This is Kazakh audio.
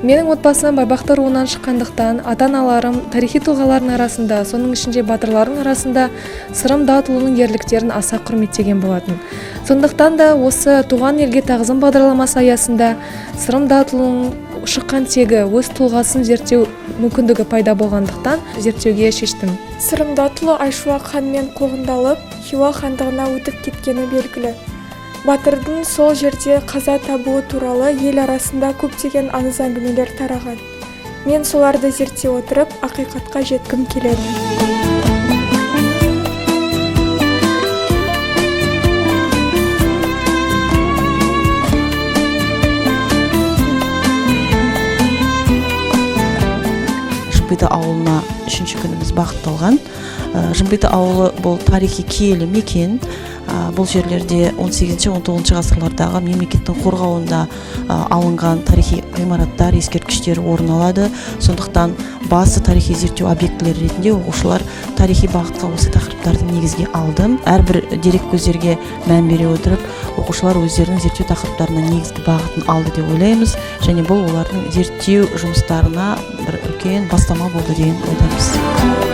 Менің отбасым Байбақты руынан шыққандықтан, ата-аналарым тарихи тұлғалардың арасында, соның ішінде батырлардың арасында Сырым Датұлының ерліктерін аса құрметтеген болатын. Сондықтан да осы туған елге тағзым бағдарламасы аясында Сырым Датұлының шыққан тегі, өз тұлғасын зерттеу мүмкіндігі пайда болғандықтан зерттеуге шештім. Сырым Датұлы Айшуақ ханмен қоғындалып, Хиуа хандығына өтіп кеткені белгілі. Батырдың сол жерде қаза табуы туралы ел арасында көптеген аңыз әңгімелер тараған. Мен соларды зерттей отырып, ақиқатқа жеткім келеді. Жымпиты ауылына 3-ші күніміз бағытталған. Жымпиты ауылы бұл тарихи киелі мекен. Бұл жерлерде 18-19 ғасырлардағы мемлекеттің қорғауында алынған тарихи ғимараттар, ескерткіштер орын алады. Сондықтан басты тарихи зерттеу объектілері ретінде оқушылар тарихи бағытқа осы тақырыптарды негізге алды. Әрбір дерек көздерге мән бере отырып, оқушылар өздерінің зерттеу тақырыптарына негізгі бағытын алды деп ойлаймыз, және бұл олардың зерттеу жұмыстарына бір үлкен бастама болды деген ойдамыз.